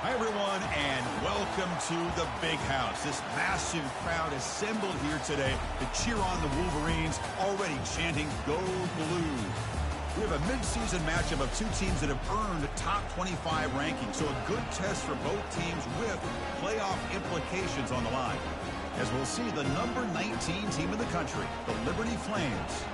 Hi, everyone, and welcome to the Big House. This massive crowd assembled here today to cheer on the Wolverines, already chanting, "Go Blue." We have a mid-season matchup of two teams that have earned top 25 rankings, so a good test for both teams with playoff implications on the line. As we'll see, the number 19 team in the country, the Liberty Flames,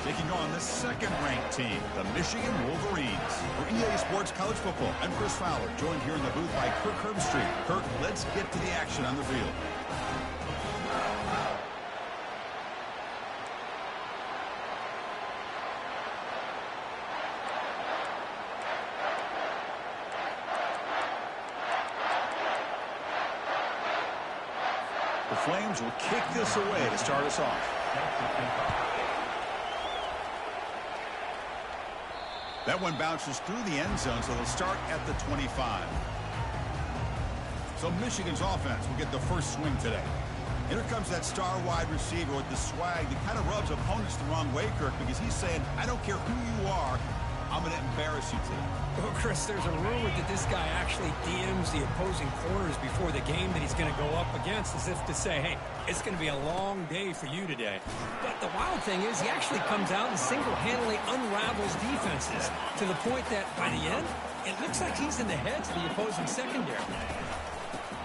taking on the second-ranked team, the Michigan Wolverines. For EA Sports College Football, I'm Chris Fowler, joined here in the booth by Kirk Herbstreit. Kirk, let's get to the action on the field. The Flames will kick this away to start us off. That one bounces through the end zone, so they'll start at the 25. So Michigan's offense will get the first swing today. Here comes that star wide receiver with the swag that kind of rubs opponents the wrong way, Kirk, because he's saying, I don't care who you are, I'm going to embarrass you today. Well, Chris, there's a rumor that this guy actually DMs the opposing corners before the game that he's going to go up against, as if to say, hey, it's going to be a long day for you today. But the wild thing is he actually comes out and single-handedly unravels defenses to the point that by the end, it looks like he's in the heads of the opposing secondary.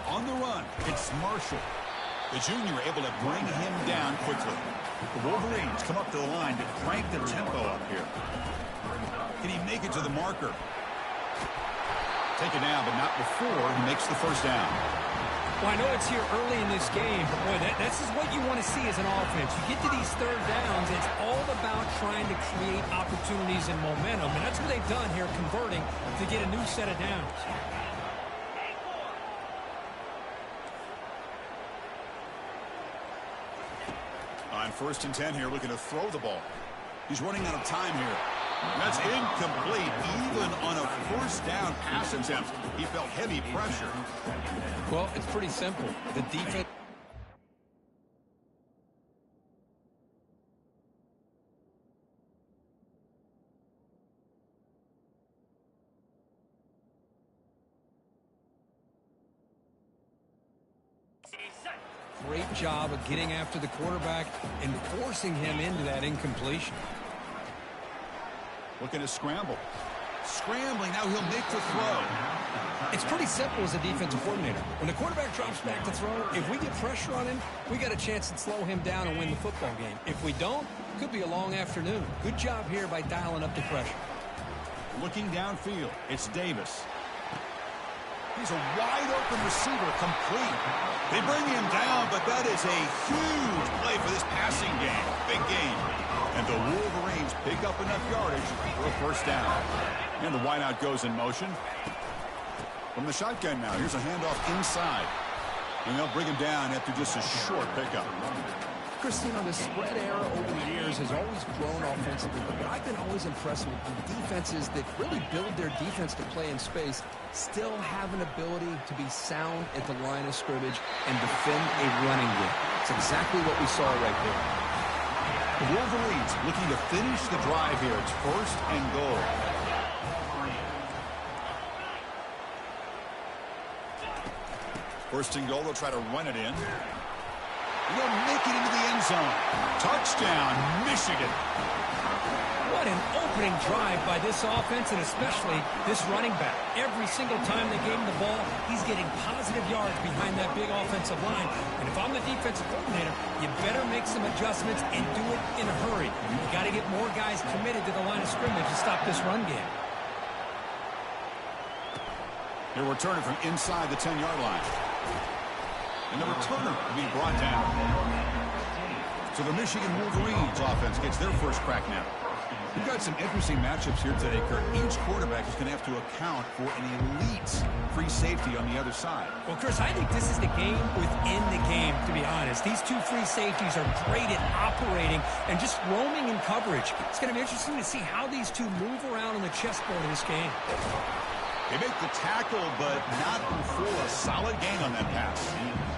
On the run, it's Marshall. The junior able to bring him down quickly. The Wolverines come up to the line to crank the tempo up here. Can he make it to the marker? Taken down, but not before he makes the first down. Well, I know it's here early in this game, but boy, this is what you want to see as an offense. You get to these third downs, it's all about trying to create opportunities and momentum, and that's what they've done here, converting to get a new set of downs. On 1st and 10 here, looking to throw the ball. He's running out of time here. That's incomplete, even on a first down pass attempt. He felt heavy pressure. Well, it's pretty simple. The defense... Great job of getting after the quarterback and forcing him into that incompletion. Looking to scramble. Scrambling, now he'll make the throw. It's pretty simple as a defensive coordinator. When the quarterback drops back to throw, if we get pressure on him, we got a chance to slow him down and win the football game. If we don't, it could be a long afternoon. Good job here by dialing up the pressure. Looking downfield, it's Davis. He's a wide-open receiver, complete. They bring him down, but that is a huge play for this passing game. Big game. And the Wolverines pick up enough yardage for a first down. And the wideout goes in motion. From the shotgun now, here's a handoff inside. And they'll bring him down after just a short pickup. Christine, the spread era over the years has always grown offensively, but I've been always impressed with the defenses that really build their defense to play in space, still have an ability to be sound at the line of scrimmage and defend a running game. It's exactly what we saw right there. The Wolverines looking to finish the drive here. It's 1st and goal. First and goal, they'll try to run it in. And they'll make it into the end zone. Touchdown, Michigan. What an opening drive by this offense, and especially this running back. Every single time they gave him the ball, he's getting positive yards behind that big offensive line. And if I'm the defensive coordinator, you better make some adjustments and do it in a hurry. You got to get more guys committed to the line of scrimmage to stop this run game. They're returning from inside the 10-yard line. And the returner will be brought down. So the Michigan Wolverines offense gets their first crack now. We've got some interesting matchups here today, Kirk. Each quarterback is going to have to account for an elite free safety on the other side. Well, Chris, I think this is the game within the game, to be honest. These two free safeties are great at operating and just roaming in coverage. It's going to be interesting to see how these two move around on the chessboard in this game. They make the tackle, but not before a solid gain on that pass.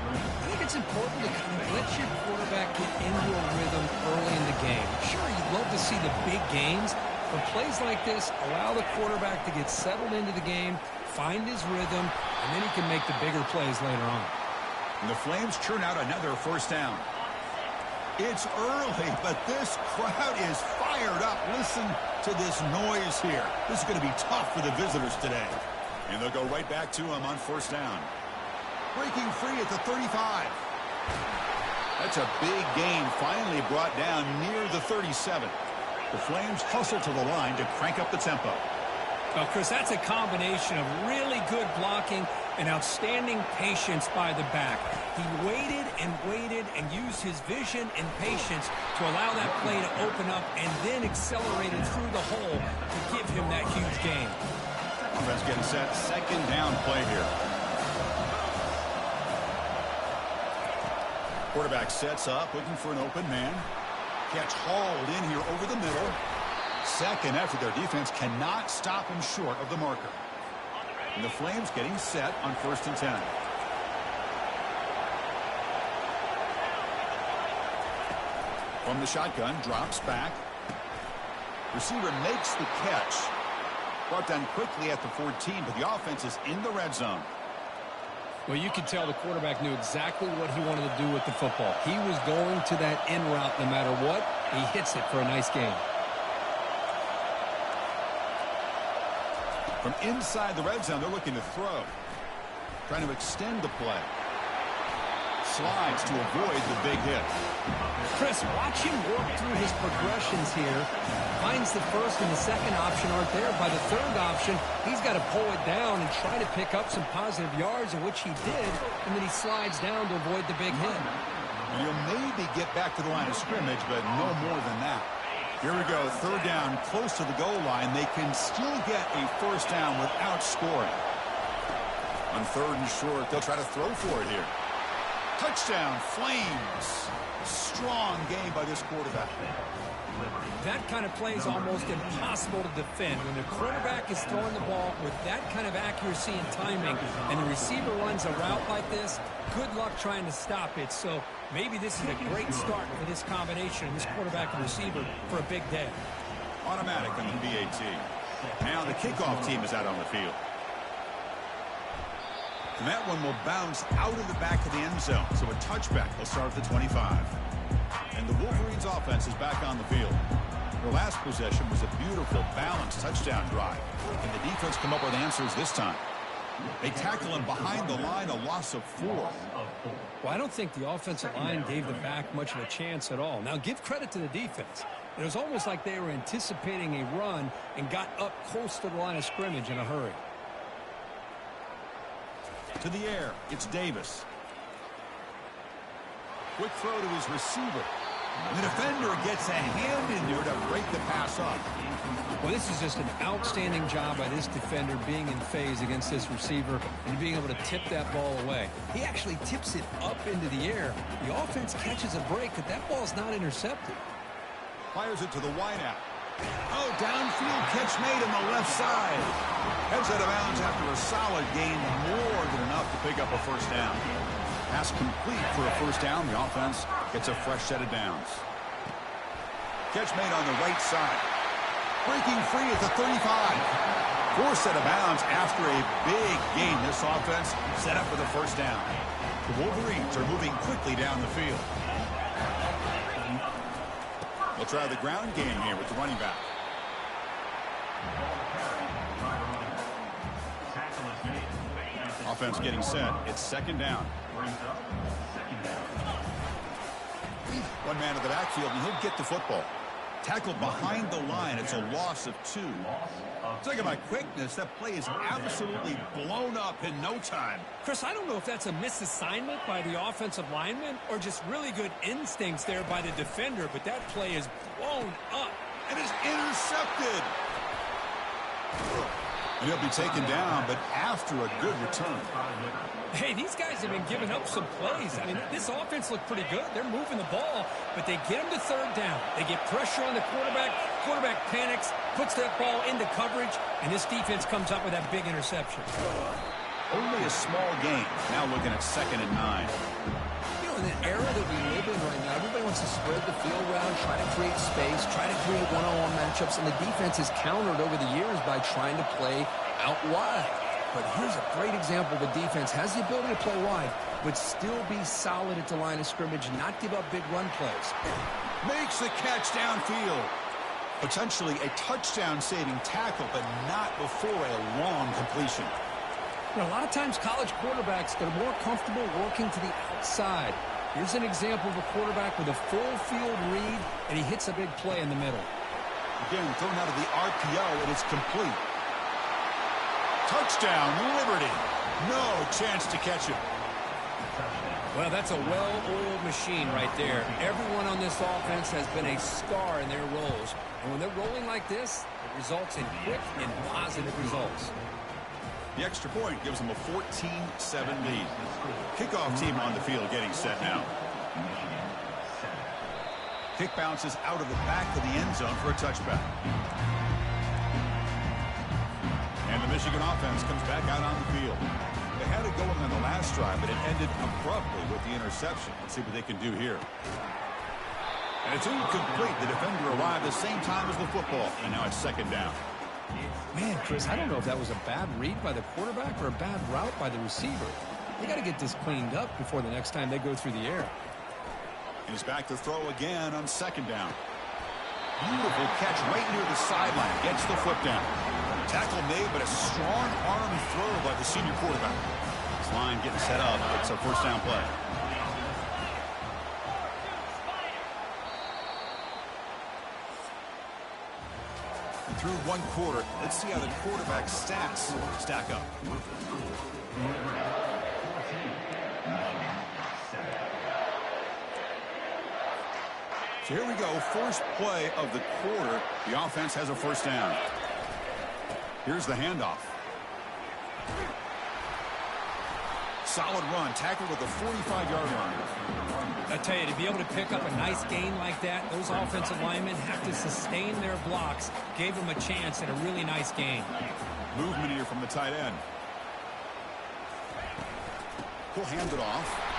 I think it's important to kind of let your quarterback get into a rhythm early in the game. Sure, you'd love to see the big gains, but plays like this allow the quarterback to get settled into the game find his rhythm, and then he can make the bigger plays later on. And the Flames churn out another first down. It's early, but this crowd is fired up. Listen to this noise here. This is going to be tough for the visitors today. And they'll go right back to him on first down. Breaking free at the 35. That's a big gain, finally brought down near the 37. The Flames hustle to the line to crank up the tempo. Well, Chris, that's a combination of really good blocking and outstanding patience by the back. He waited and used his vision and patience to allow that play to open up and then accelerated through the hole to give him that huge gain. Offense getting set. Second down play here. Quarterback sets up, looking for an open man. Catch hauled in here over the middle. Second effort. Their defense cannot stop him short of the marker. And the Flames getting set on 1st and 10. From the shotgun, drops back. Receiver makes the catch. Brought down quickly at the 14, but the offense is in the red zone. Well, you could tell the quarterback knew exactly what he wanted to do with the football. He was going to that in route no matter what. He hits it for a nice gain. From inside the red zone, they're looking to throw. Trying to extend the play. Slides to avoid the big hit. Chris, watch him work through his progressions here. Finds the first and the second option aren't there. By the third option, he's got to pull it down and try to pick up some positive yards, of which he did, and then he slides down to avoid the big hit. And you'll maybe get back to the line of scrimmage, but no more than that. Here we go, third down, close to the goal line. They can still get a first down without scoring. On 3rd and short, they'll try to throw for it here. Touchdown, Flames. Strong game by this quarterback. That kind of play is almost impossible to defend. When the quarterback is throwing the ball with that kind of accuracy and timing, and the receiver runs a route like this, good luck trying to stop it. So maybe this is a great start for this combination, this quarterback and receiver, for a big day. Automatic on the BAT. Now the kickoff team is out on the field. And that one will bounce out of the back of the end zone. So a touchback will start at the 25. And the Wolverines offense is back on the field. Their last possession was a beautiful, balanced touchdown drive. Can the defense come up with answers this time? They tackle him behind the line, a loss of 4. Well, I don't think the offensive line gave the back much of a chance at all. Now, give credit to the defense. It was almost like they were anticipating a run and got up close to the line of scrimmage in a hurry. To the air, it's Davis. Quick throw to his receiver. The defender gets a hand in there to break the pass up. Well, this is just an outstanding job by this defender being in phase against this receiver and being able to tip that ball away. He actually tips it up into the air. The offense catches a break, but that ball's not intercepted. Fires it to the wideout. Oh, downfield catch made on the left side. Heads out of bounds after a solid gain, more than enough to pick up a first down. Pass complete for a first down. The offense gets a fresh set of downs. Catch made on the right side. Breaking free at the 35. Forced set of bounds after a big gain. This offense set up for the first down. The Wolverines are moving quickly down the field. We'll try the ground game here with the running back. Offense getting set. It's second down. One man in the backfield, and he'll get the football. Tackled behind the line. It's a loss of 2. Talking about quickness, that play is absolutely blown up in no time. Chris, I don't know if that's a misassignment by the offensive lineman or just really good instincts there by the defender, but that play is blown up. And is intercepted. And he'll be taken down, but after a good return. Hey, these guys have been giving up some plays. I mean, this offense looked pretty good. They're moving the ball, but they get him to third down. They get pressure on the quarterback. Quarterback panics, puts that ball into coverage, and this defense comes up with that big interception. Only a small gain. Now looking at 2nd and 9. You know, in the era that we live in right now, everybody wants to spread the field around, try to create space, try to create one-on-one matchups, and the defense is countered over the years by trying to play out wide. but here's a great example. The defense has the ability to play wide, but still be solid at the line of scrimmage, not give up big run plays. Makes the catch downfield. Potentially a touchdown-saving tackle, but not before a long completion. You know, a lot of times college quarterbacks, they're more comfortable working to the outside. Here's an example of a quarterback with a full field read, and he hits a big play in the middle. Again, thrown out of the RPO, and it's complete. Touchdown, Liberty. No chance to catch him. Well, that's a well-oiled machine right there. Everyone on this offense has been a star in their roles. And when they're rolling like this, it results in quick and positive results. The extra point gives them a 14-7 lead. Kickoff team on the field getting set now. Kick bounces out of the back of the end zone for a touchback. And the Michigan offense comes back out on the field. They had it going on the last drive, but it ended abruptly with the interception. Let's see what they can do here. And it's incomplete. The defender arrived the same time as the football, and now it's second down. Man, Chris, I don't know if that was a bad read by the quarterback or a bad route by the receiver. They got to get this cleaned up before the next time they go through the air. He's back to throw again on second down. Beautiful catch right near the sideline. Gets the foot down. Tackle made, but a strong arm throw by the senior quarterback. This line getting set up. It's a first down play. And through one quarter, let's see how the quarterback's stats stack up. So here we go. First play of the quarter. The offense has a first down. Here's the handoff. Solid run. Tackled at the 45-yard line. I tell you, to be able to pick up a nice gain like that, those offensive linemen have to sustain their blocks. Gave them a chance at a really nice gain. Movement here from the tight end. He'll hand it off.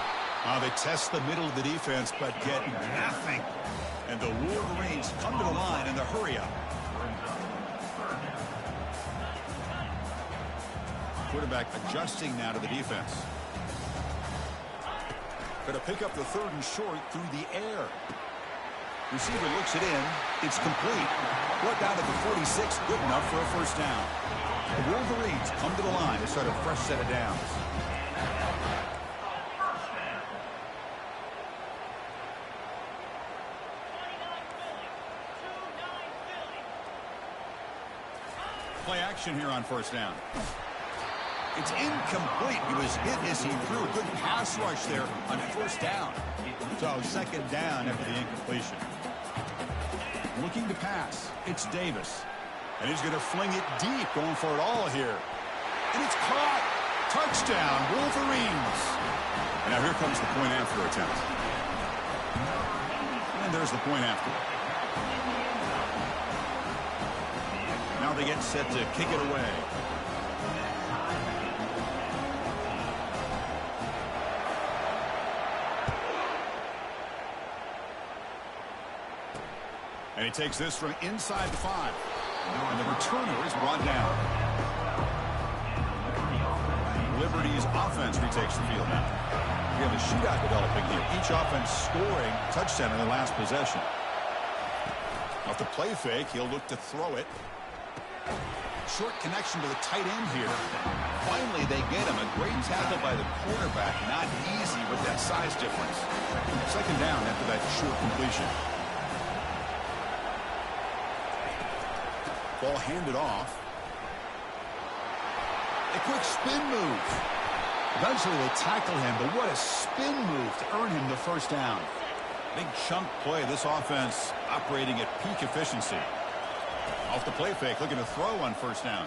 They test the middle of the defense, but get nothing. And the Wolverines come to the line in the hurry-up. Quarterback adjusting now to the defense. Going to pick up the third and short through the air. Receiver looks it in. It's complete. Brought down at the 46. Good enough for a first down. The Wolverines come to the line to start a fresh set of downs. Play action here on first down. It's incomplete. He was hit as he threw a good pass rush there on first down. So second down after the incompletion. Looking to pass. It's Davis. And he's going to fling it deep, going for it all here. And it's caught. Touchdown, Wolverines. And now here comes the point after attempt. And there's the point after. Now they get set to kick it away. And he takes this from inside the 5. And the returner is brought down. Liberty's offense retakes the field now. We have a shootout developing here. Each offense scoring a touchdown in their last possession. Off the play fake, he'll look to throw it. Short connection to the tight end here. Finally, they get him. A great tackle by the quarterback. Not easy with that size difference. Second down after that short completion. Ball handed off. A quick spin move. Eventually they tackle him, but what a spin move to earn him the first down. Big chunk play. This offense operating at peak efficiency. Off the play fake, looking to throw on first down.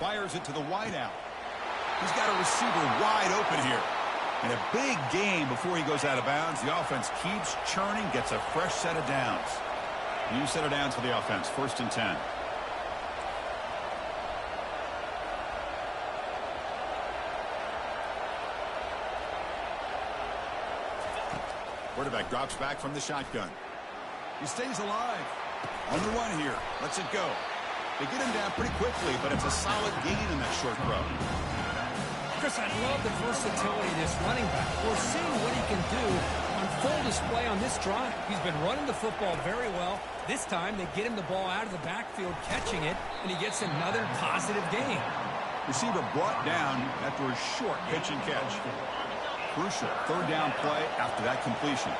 Fires it to the wideout. He's got a receiver wide open here. And a big gain before he goes out of bounds. The offense keeps churning, gets a fresh set of downs. New set of downs for the offense, 1st and 10. Quarterback drops back from the shotgun. He stays alive. On the run here. Lets it go. They get him down pretty quickly, but it's a solid gain in that short throw. Chris, I love the versatility of this running back. We're seeing what he can do on full display on this drive. He's been running the football very well. This time, they get him the ball out of the backfield, catching it, and he gets another positive gain. Receiver brought down after a short pitch and catch. Crucial third down play after that completion.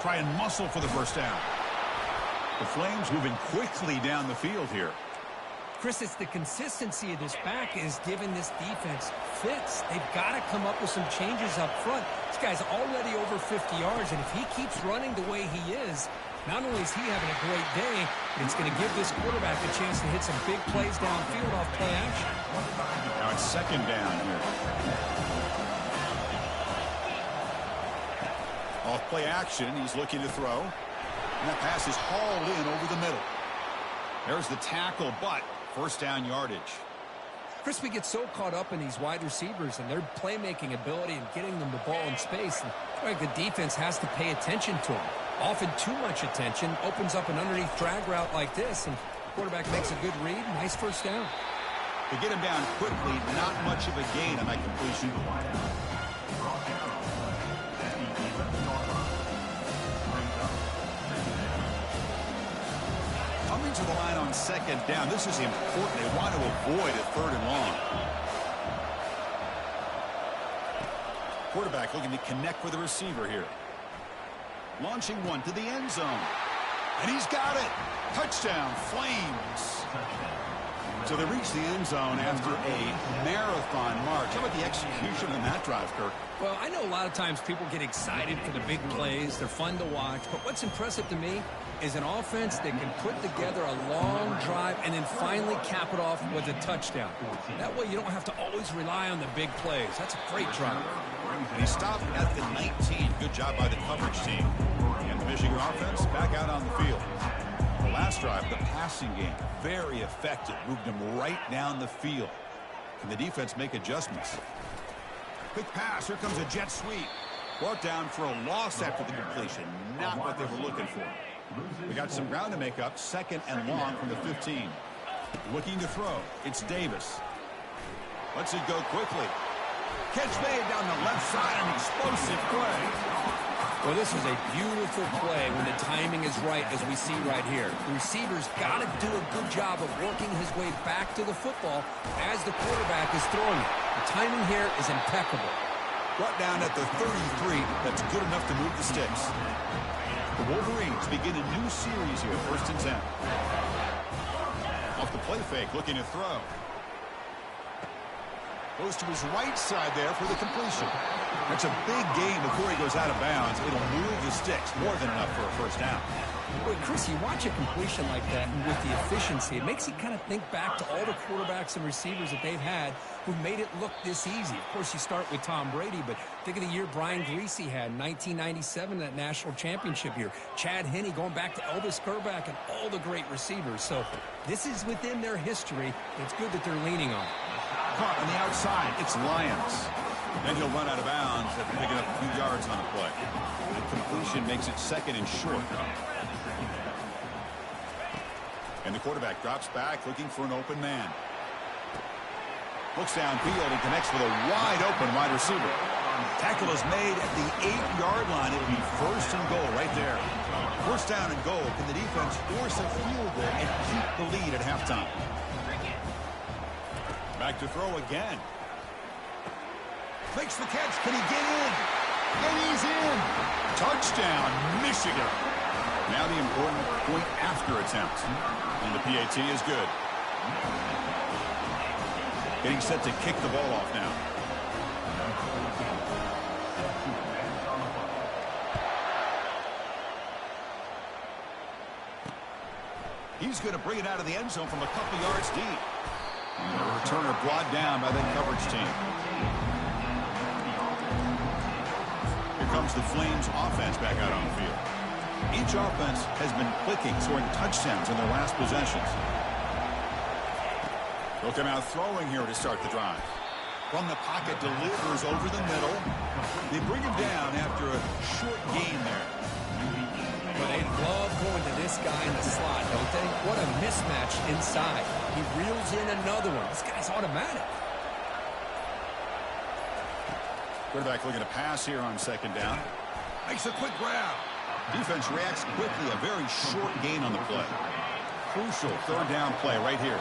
Try and muscle for the first down. The Flames moving quickly down the field here. Chris, it's the consistency of this back is giving this defense fits. They've got to come up with some changes up front. This guy's already over 50 yards, and if he keeps running the way he is, not only is he having a great day, but it's going to give this quarterback a chance to hit some big plays downfield off play action. Now it's second down here. Off play action, he's looking to throw. And that pass is hauled in over the middle. There's the tackle, but first down yardage. Chris, we get so caught up in these wide receivers and their playmaking ability and getting them the ball in space. And like the defense has to pay attention to them. Often too much attention opens up an underneath drag route like this, and the quarterback makes a good read. Nice first down. To get him down quickly, not much of a gain on that completion. Coming to the line on second down. This is important. They want to avoid a third and long. Quarterback looking to connect with the receiver here. Launching one to the end zone. And he's got it. Touchdown, Flames. So they reach the end zone after a marathon march. How about the execution on that drive, Kirk? Well, I know a lot of times people get excited for the big plays. They're fun to watch. But what's impressive to me is an offense that can put together a long drive and then finally cap it off with a touchdown. That way you don't have to always rely on the big plays. That's a great drive. And he stopped at the 19. Good job by the coverage team. And the Michigan offense back out on the field. The last drive, the passing game, very effective. Moved him right down the field. Can the defense make adjustments? Quick pass. Here comes a jet sweep. Brought down for a loss after the completion. Not what they were looking for. We got some ground to make up. Second and long from the 15. Looking to throw. It's Davis. Lets it go quickly. Catch made down the left side. An explosive play. Well, this is a beautiful play when the timing is right, as we see right here. The receiver's got to do a good job of working his way back to the football as the quarterback is throwing it. The timing here is impeccable. Brought down at the 33. That's good enough to move the sticks. The Wolverines begin a new series here, first and 10. Off the play fake, looking to throw. Goes to his right side there for the completion. That's a big gain before he goes out of bounds. It'll move the sticks, more than enough for a first down. Boy, Chris, you watch a completion like that, and with the efficiency, it makes you kind of think back to all the quarterbacks and receivers that they've had who made it look this easy. Of course, you start with Tom Brady, but think of the year Brian Greasy had in 1997, that national championship year. Chad Henne going back to Elvis Kerback and all the great receivers. So this is within their history. It's good that they're leaning on it. Caught on the outside. It's Lyons. Then he'll run out of bounds after picking up a few yards on the play. The completion makes it second and short. And the quarterback drops back looking for an open man. Looks downfield and connects with a wide-open wide receiver. Tackle is made at the 8-yard line. It'll be first and goal right there. First down and goal. Can the defense force a field goal and keep the lead at halftime? Back to throw again. Makes the catch. Can he get in? And he's in. Touchdown, Michigan. Now the important point after attempt. And the PAT is good. Getting set to kick the ball off now. He's going to bring it out of the end zone from a couple yards deep. And the returner brought down by that coverage team. Here comes the Flames offense back out on the field. Each offense has been clicking, scoring touchdowns in their last possessions. They'll come out throwing here to start the drive. From the pocket, delivers over the middle. They bring him down after a short gain there. Well, they love going to this guy in the slot, don't they? What a mismatch inside. He reels in another one. This guy's automatic. Quarterback looking to pass here on second down. Makes a quick grab. Defense reacts quickly. A very short gain on the play. Crucial third down play right here.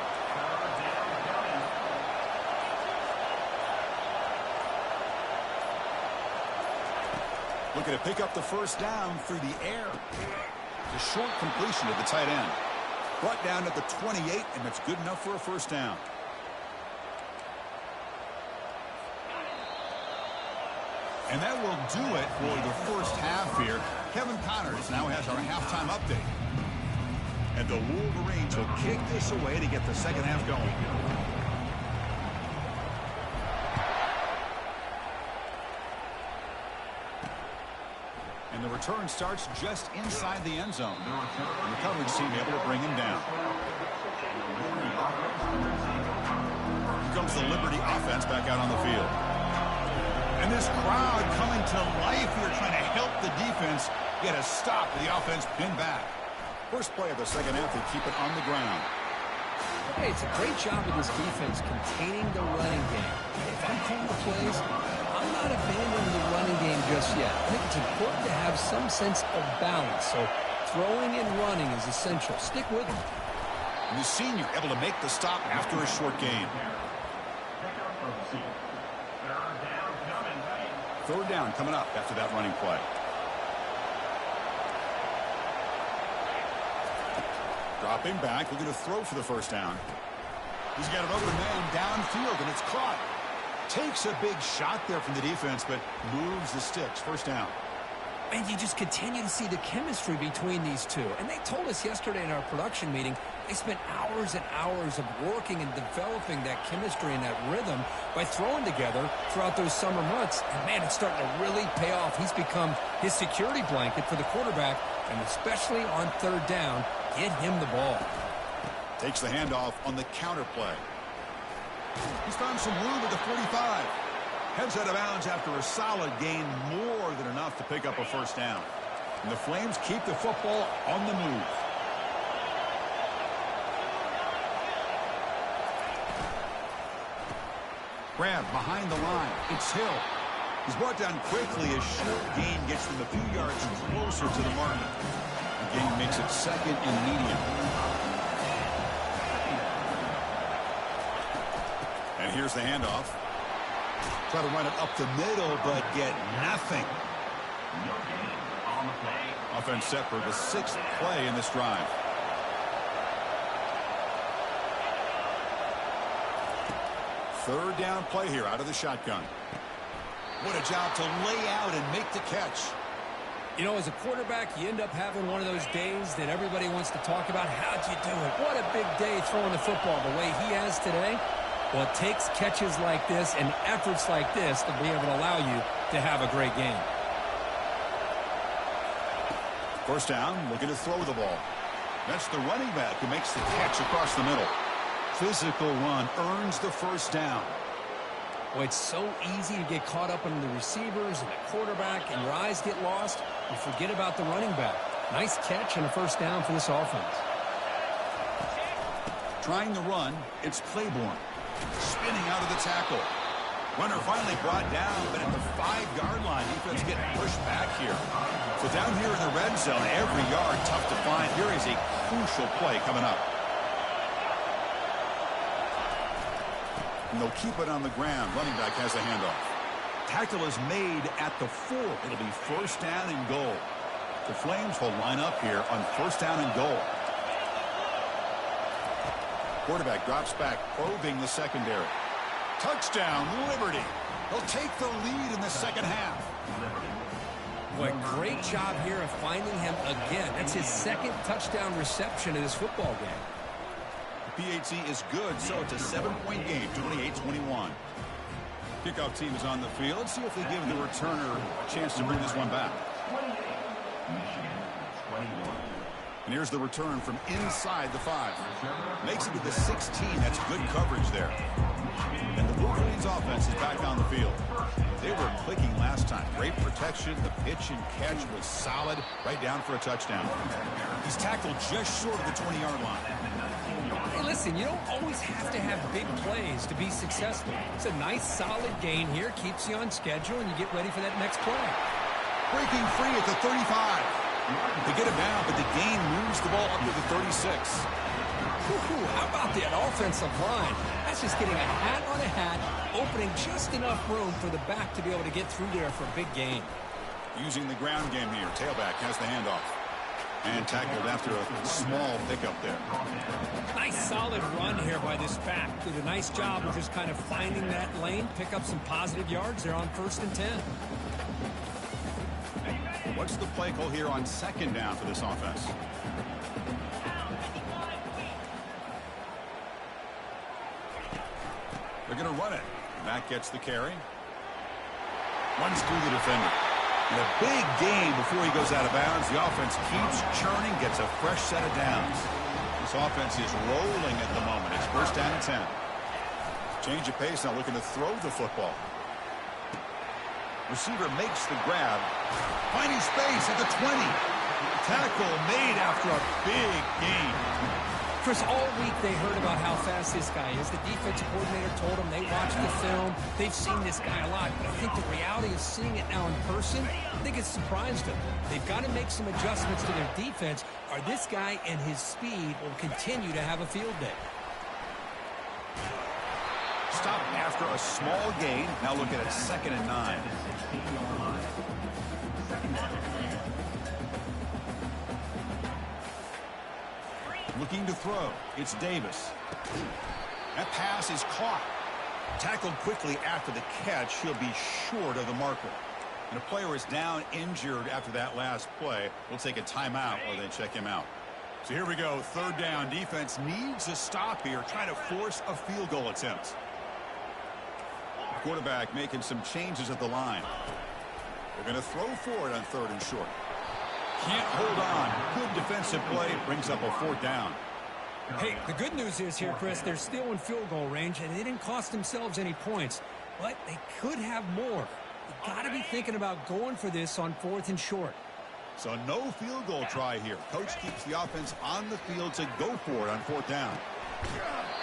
Looking to pick up the first down through the air. It's a short completion to the tight end. Brought down at the 28, and that's good enough for a first down. And that will do it for the first half here. Kevin Connors now has our halftime update. And the Wolverines will kick this away to get the second half going. And the return starts just inside the end zone. And the coverage team able to bring him down. Here comes the Liberty offense back out on the field. And this crowd coming to life here, trying to help the defense get a stop with the offense pinned back. First play of the second half, they keep it on the ground. Hey, it's a great job of this defense containing the running game. If I'm calling the plays, I'm not abandoning the running game just yet. I think it's important to have some sense of balance. So throwing and running is essential. Stick with them. And the senior able to make the stop after a short gain. Third down coming up after that running play. Dropping back, looking to throw for the first down. He's got an open man downfield, and it's caught. Takes a big shot there from the defense, but moves the sticks. First down. And you just continue to see the chemistry between these two. And they told us yesterday in our production meeting, they spent hours and hours of working and developing that chemistry and that rhythm by throwing together throughout those summer months. And, man, it's starting to really pay off. He's become his security blanket for the quarterback, and especially on third down, get him the ball. Takes the handoff on the counter play. He's found some room at the 45. Heads out of bounds after a solid gain, more than enough to pick up a first down. And the Flames keep the football on the move. Grab behind the line. It's Hill. He's brought down quickly. A short gain gets them a few yards closer to the mark. The gain makes it second and medium. And here's the handoff. Try to run it up the middle, but get nothing. Offense set for the sixth play in this drive. Third down play here out of the shotgun. What a job to lay out and make the catch. You know, as a quarterback, you end up having one of those days that everybody wants to talk about. How'd you do it? What a big day throwing the football the way he has today. Well, it takes catches like this and efforts like this to be able to allow you to have a great game. First down, looking to throw the ball. That's the running back who makes the catch across the middle. Physical run earns the first down. Well, it's so easy to get caught up in the receivers and the quarterback, and your eyes get lost. You forget about the running back. Nice catch and a first down for this offense. Trying the run, it's Claiborne. Spinning out of the tackle. Runner finally brought down, but at the 5-yard line, defense getting pushed back here. So down here in the red zone, every yard tough to find. Here is a crucial play coming up. And they'll keep it on the ground. Running back has a handoff. Tackle is made at the 4. It'll be first down and goal. The Flames will line up here on first down and goal. Quarterback drops back, probing the secondary. Touchdown, Liberty. They'll take the lead in the second half. Boy, great job here of finding him again. That's his second touchdown reception in this football game. The PAT is good, so it's a 7-point game, 28-21. Kickoff team is on the field. Let's see if they give the returner a chance to bring this one back. And here's the return from inside the 5. Makes it to the 16. That's good coverage there. And the Wolverines offense is back on the field. They were clicking last time. Great protection. The pitch and catch was solid. Right down for a touchdown. He's tackled just short of the 20-yard line. Hey, listen, you don't always have to have big plays to be successful. It's a nice, solid gain here. Keeps you on schedule, and you get ready for that next play. Breaking free at the 35. They get him down, but the gain moves the ball up to the 36. How about that offensive line? That's just getting a hat on a hat, opening just enough room for the back to be able to get through there for a big gain. Using the ground game here. Tailback has the handoff. And tackled after a small pickup there. Nice solid run here by this back. Did a nice job of just kind of finding that lane, pick up some positive yards there on 1st and 10. What's the play call here on 2nd down for this offense? They're going to run it. Matt gets the carry. Runs through the defender. And a big gain before he goes out of bounds. The offense keeps churning, gets a fresh set of downs. This offense is rolling at the moment. It's 1st down and 10. Change of pace, now looking to throw the football. Receiver makes the grab. Finding space at the 20. Tackle made after a big gain. Chris, all week they heard about how fast this guy is. The defensive coordinator told them they watched the film. They've seen this guy a lot. But I think the reality of seeing it now in person, I think it's surprised them. They've got to make some adjustments to their defense, or this guy and his speed will continue to have a field day. Stop after a small gain. Now looking at 2nd and 9. Looking to throw. It's Davis. That pass is caught. Tackled quickly after the catch. He'll be short of the marker. And a player is down injured after that last play. We'll take a timeout while they check him out. So here we go. 3rd down. Defense needs a stop here. Trying to force a field goal attempt. Quarterback making some changes at the line. They're going to throw for it on 3rd and short. Can't hold on. Good defensive play. Brings up a 4th down. Hey, the good news is here, Chris, they're still in field goal range, and they didn't cost themselves any points. But they could have more. You've got to be thinking about going for this on 4th and short. So no field goal try here. Coach keeps the offense on the field to go for it on 4th down.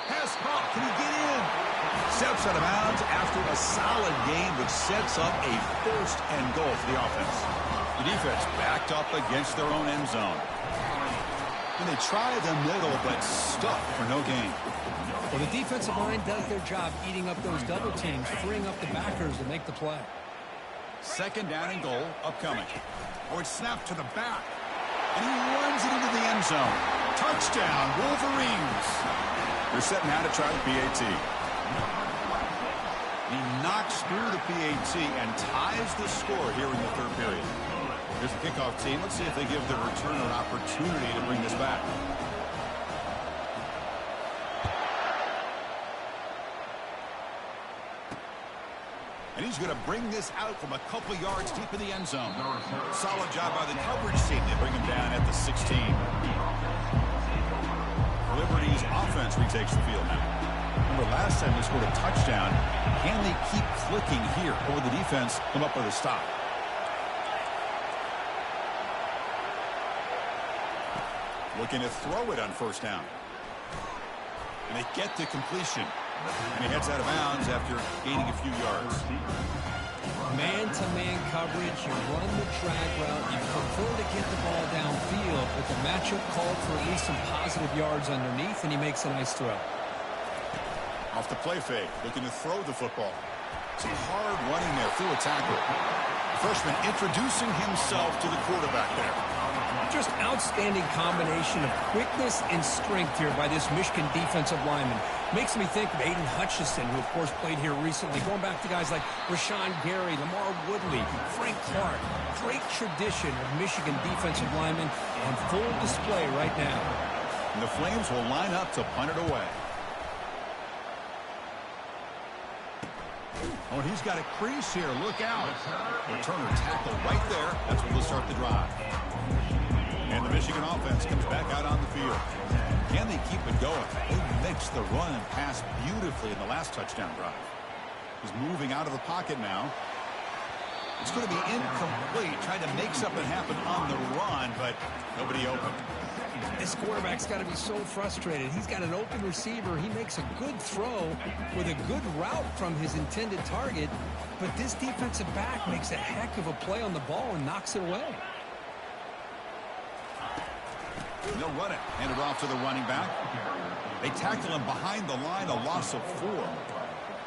Pass caught. Can he get in? Steps out of bounds after a solid gain, which sets up a 1st and goal for the offense. The defense backed up against their own end zone. And they try the middle, but stuck for no gain. Well, the defensive line does their job eating up those double teams, freeing up the backers to make the play. 2nd down and goal upcoming. Or it's snapped to the back. And he runs it into the end zone. Touchdown, Wolverines. They're set now to try the PAT. He knocks through the PAT and ties the score here in the 3rd period. Here's the kickoff team. Let's see if they give the returner an opportunity to bring this back. And he's going to bring this out from a couple yards deep in the end zone. Solid job by the coverage team. They bring him down at the 16. Liberty's offense retakes the field now. Remember, last time they scored a touchdown. Can they keep clicking here? Or will the defense come up with a stop? Looking to throw it on 1st down. And they get the completion. And he heads out of bounds after gaining a few yards. Man-to-man coverage, you run the drag route, you prefer to get the ball downfield, but the matchup called for at least some positive yards underneath, and he makes a nice throw. Off the play fake, looking to throw the football. Some hard running there through a tackle. The freshman introducing himself to the quarterback there. Just outstanding combination of quickness and strength here by this Michigan defensive lineman. Makes me think of Aiden Hutchinson, who, of course, played here recently. Going back to guys like Rashawn Gary, Lamar Woodley, Frank Clark. Great tradition of Michigan defensive linemen on full display right now. And the Flames will line up to punt it away. Oh, and he's got a crease here. Look out. Returner tackle right there. That's what will start the drive. And the Michigan offense comes back out on the field. Can they keep it going? They mixed the run and pass beautifully in the last touchdown drive. He's moving out of the pocket now. It's going to be incomplete. Tried to make something happen on the run, but nobody open. This quarterback's got to be so frustrated. He's got an open receiver. He makes a good throw with a good route from his intended target, but this defensive back makes a heck of a play on the ball and knocks it away. They'll run it. Hand it off to the running back. They tackle him behind the line, a loss of 4.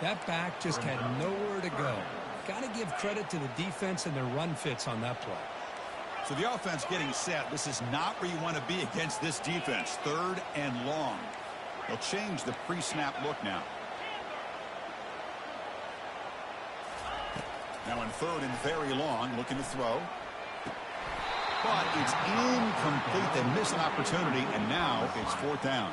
That back just had nowhere to go. Got to give credit to the defense and their run fits on that play. So the offense getting set. This is not where you want to be against this defense. 3rd and long. They'll change the pre-snap look now. Now in 3rd and very long, looking to throw. But it's incomplete. They miss an opportunity, and now it's 4th down.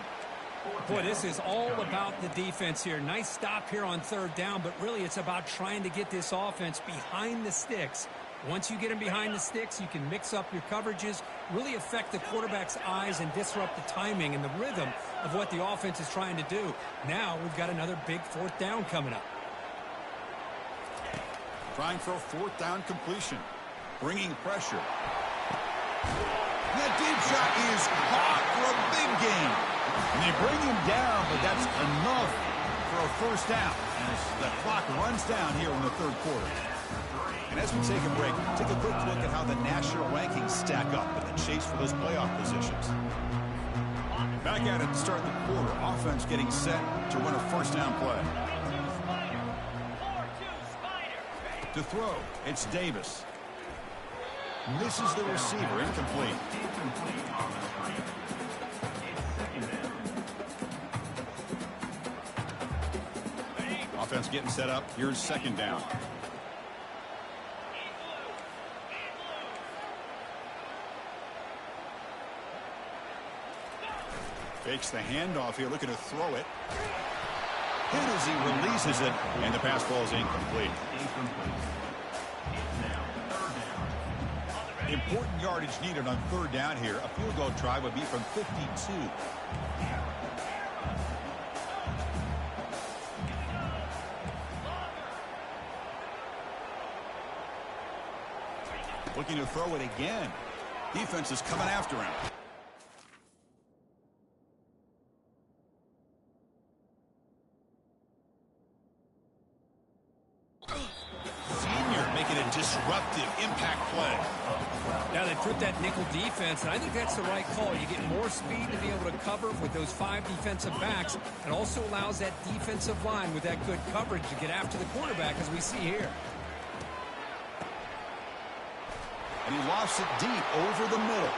Boy, this is all about the defense here. Nice stop here on 3rd down, but really it's about trying to get this offense behind the sticks. Once you get them behind the sticks, you can mix up your coverages, really affect the quarterback's eyes and disrupt the timing and the rhythm of what the offense is trying to do. Now we've got another big 4th down coming up. Trying for a 4th down completion. Bringing pressure. That deep shot is caught for a big gain. And they bring him down, but that's enough for a 1st down as the clock runs down here in the 3rd quarter. And as we take a break, take a quick look at how the national rankings stack up in the chase for those playoff positions. Back at it to start the quarter. Offense getting set to run a 1st down play. To throw, it's Davis. Misses the receiver, incomplete. Offense getting set up. Here's 2nd down. Fakes the handoff here, looking to throw it. Hit as he releases it, and the pass ball is incomplete. Important yardage needed on 3rd down here. A field goal try would be from 52. Looking to throw it again. Defense is coming after him. Disruptive impact play. Now they put that nickel defense, and I think that's the right call. You get more speed to be able to cover with those 5 defensive backs, and also allows that defensive line with that good coverage to get after the quarterback, as we see here. And he lost it deep over the middle.